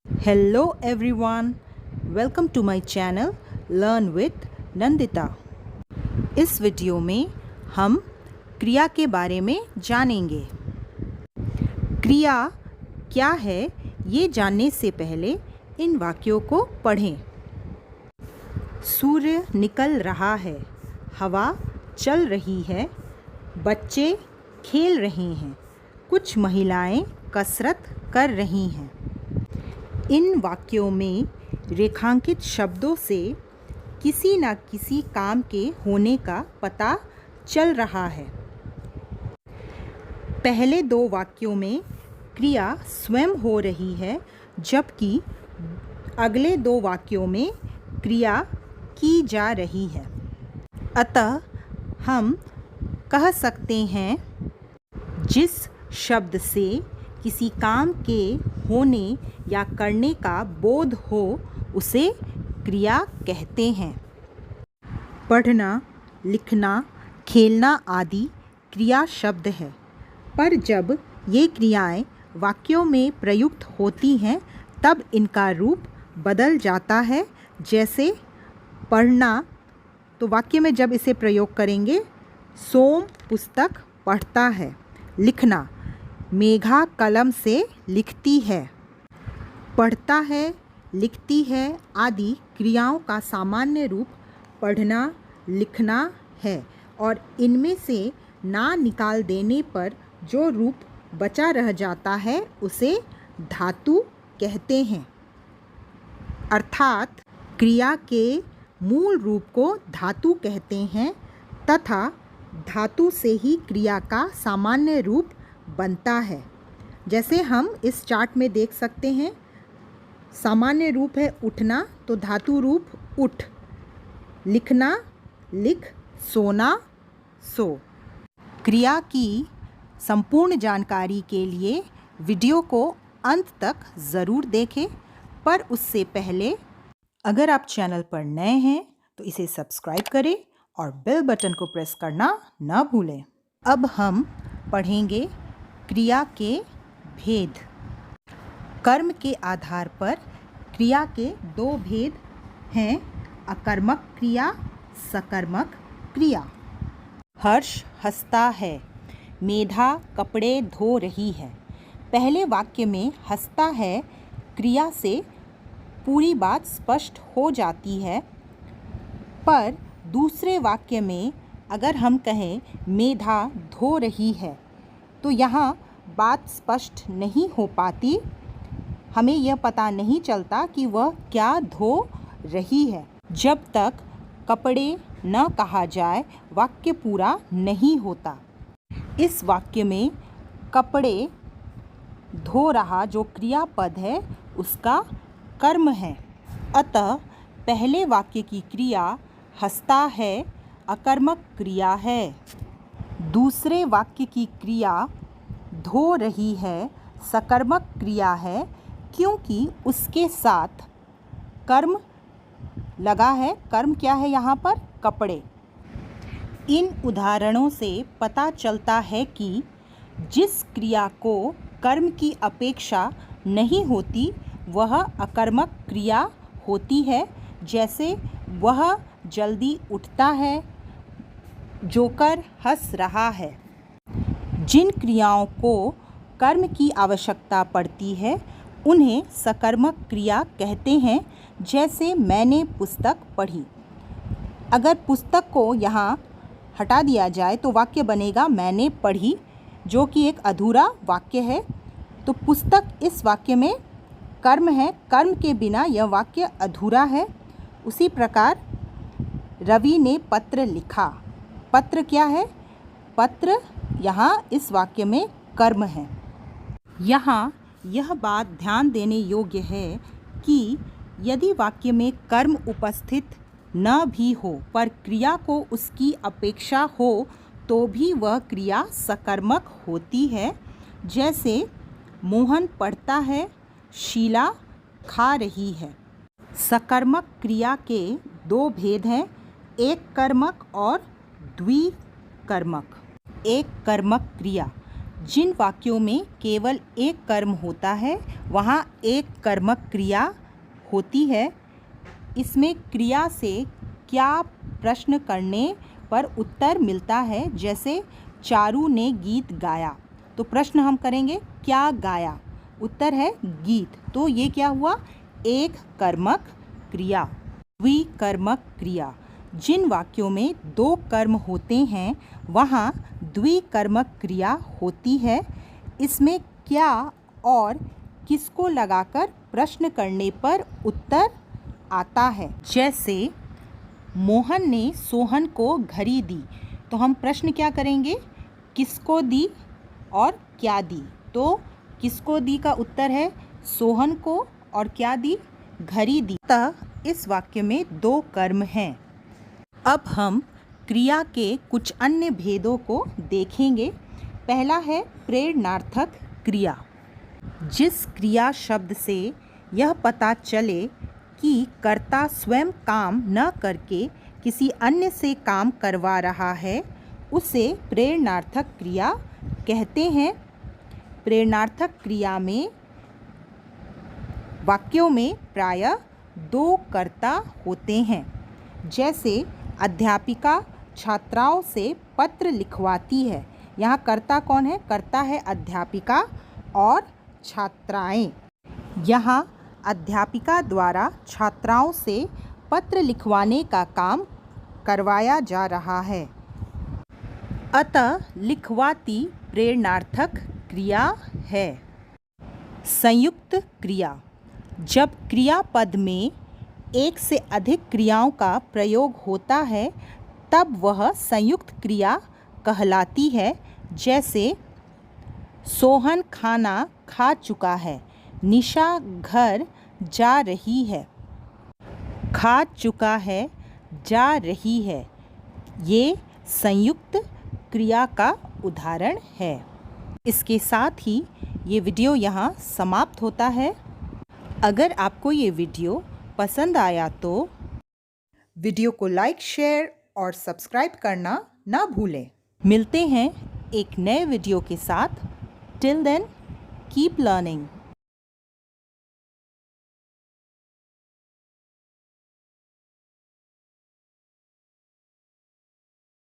Hello everyone, welcome to my channel Learn with Nandita. इस video में हम क्रिया के बारे में जानेंगे। क्रिया क्या है ये जानने से पहले इन वाक्यों को पढ़ें। सूर्य निकल रहा है, हवा चल रही है, बच्चे खेल रहे हैं, कुछ महिलाएं कसरत कर रही हैं। इन वाक्यों में रेखांकित शब्दों से किसी न किसी काम के होने का पता चल रहा है। पहले दो वाक्यों में क्रिया स्वयं हो रही है, जबकि अगले दो वाक्यों में क्रिया की जा रही है। अतः हम कह सकते हैं, जिस शब्द से किसी काम के होने या करने का बोध हो उसे क्रिया कहते हैं। पढ़ना, लिखना, खेलना आदि क्रिया शब्द है, पर जब ये क्रियाएं वाक्यों में प्रयुक्त होती हैं तब इनका रूप बदल जाता है। जैसे पढ़ना, तो वाक्य में जब इसे प्रयोग करेंगे, सोम पुस्तक पढ़ता है। लिखना, मेघा कलम से लिखती है। पढ़ता है, लिखती है आदि क्रियाओं का सामान्य रूप पढ़ना, लिखना है, और इनमें से ना निकाल देने पर जो रूप बचा रह जाता है उसे धातु कहते हैं। अर्थात क्रिया के मूल रूप को धातु कहते हैं तथा धातु से ही क्रिया का सामान्य रूप बनता है। जैसे हम इस चार्ट में देख सकते हैं, सामान्य रूप है उठना, तो धातु रूप उठ। लिखना, लिख। सोना, सो। क्रिया की संपूर्ण जानकारी के लिए वीडियो को अंत तक ज़रूर देखें, पर उससे पहले अगर आप चैनल पर नए हैं तो इसे सब्सक्राइब करें और बेल बटन को प्रेस करना न भूलें। अब हम पढ़ेंगे क्रिया के भेद। कर्म के आधार पर क्रिया के दो भेद हैं, अकर्मक क्रिया, सकर्मक क्रिया। हर्ष हंसता है, मेधा कपड़े धो रही है। पहले वाक्य में हंसता है क्रिया से पूरी बात स्पष्ट हो जाती है, पर दूसरे वाक्य में अगर हम कहें मेधा धो रही है तो यहाँ बात स्पष्ट नहीं हो पाती। हमें यह पता नहीं चलता कि वह क्या धो रही है। जब तक कपड़े न कहा जाए वाक्य पूरा नहीं होता। इस वाक्य में कपड़े धो रहा जो क्रियापद है उसका कर्म है, अतः पहले वाक्य की क्रिया हंसता है अकर्मक क्रिया है। दूसरे वाक्य की क्रिया धो रही है सकर्मक क्रिया है, क्योंकि उसके साथ कर्म लगा है। कर्म क्या है यहाँ पर? कपड़े। इन उदाहरणों से पता चलता है कि जिस क्रिया को कर्म की अपेक्षा नहीं होती वह अकर्मक क्रिया होती है। जैसे वह जल्दी उठता है, जोकर हंस रहा है। जिन क्रियाओं को कर्म की आवश्यकता पड़ती है उन्हें सकर्मक क्रिया कहते हैं। जैसे मैंने पुस्तक पढ़ी। अगर पुस्तक को यहाँ हटा दिया जाए तो वाक्य बनेगा मैंने पढ़ी, जो कि एक अधूरा वाक्य है। तो पुस्तक इस वाक्य में कर्म है, कर्म के बिना यह वाक्य अधूरा है। उसी प्रकार रवि ने पत्र लिखा। पत्र क्या है? पत्र यहाँ इस वाक्य में कर्म है। यहाँ यह बात ध्यान देने योग्य है कि यदि वाक्य में कर्म उपस्थित न भी हो पर क्रिया को उसकी अपेक्षा हो तो भी वह क्रिया सकर्मक होती है। जैसे मोहन पढ़ता है, शीला खा रही है। सकर्मक क्रिया के दो भेद हैं, एक कर्मक और द्विकर्मक। एक कर्मक क्रिया जिन वाक्यों में केवल एक कर्म होता है वहाँ एक कर्मक क्रिया होती है। इसमें क्रिया से क्या प्रश्न करने पर उत्तर मिलता है। जैसे चारू ने गीत गाया, तो प्रश्न हम करेंगे क्या गाया, उत्तर है गीत। तो ये क्या हुआ, एक कर्मक क्रिया। द्विकर्मक क्रिया, जिन वाक्यों में दो कर्म होते हैं वहाँ द्विकर्मक क्रिया होती है। इसमें क्या और किसको लगाकर प्रश्न करने पर उत्तर आता है। जैसे मोहन ने सोहन को घड़ी दी, तो हम प्रश्न क्या करेंगे, किसको दी और क्या दी। तो किसको दी का उत्तर है सोहन को, और क्या दी, घड़ी दी। अतः इस वाक्य में दो कर्म हैं। अब हम क्रिया के कुछ अन्य भेदों को देखेंगे। पहला है प्रेरणार्थक क्रिया। जिस क्रिया शब्द से यह पता चले कि कर्ता स्वयं काम न करके किसी अन्य से काम करवा रहा है, उसे प्रेरणार्थक क्रिया कहते हैं। प्रेरणार्थक क्रिया में वाक्यों में प्रायः दो कर्ता होते हैं। जैसे अध्यापिका छात्राओं से पत्र लिखवाती है। यहाँ कर्ता कौन है, कर्ता है अध्यापिका और छात्राएं। यहाँ अध्यापिका द्वारा छात्राओं से पत्र लिखवाने का काम करवाया जा रहा है। अतः लिखवाती प्रेरणार्थक क्रिया है। संयुक्त क्रिया, जब क्रियापद में एक से अधिक क्रियाओं का प्रयोग होता है तब वह संयुक्त क्रिया कहलाती है। जैसे सोहन खाना खा चुका है, निशा घर जा रही है। खा चुका है, जा रही है, ये संयुक्त क्रिया का उदाहरण है। इसके साथ ही ये वीडियो यहाँ समाप्त होता है। अगर आपको ये वीडियो पसंद आया तो वीडियो को लाइक, शेयर और सब्सक्राइब करना ना भूलें। मिलते हैं एक नए वीडियो के साथ। Till then keep learning.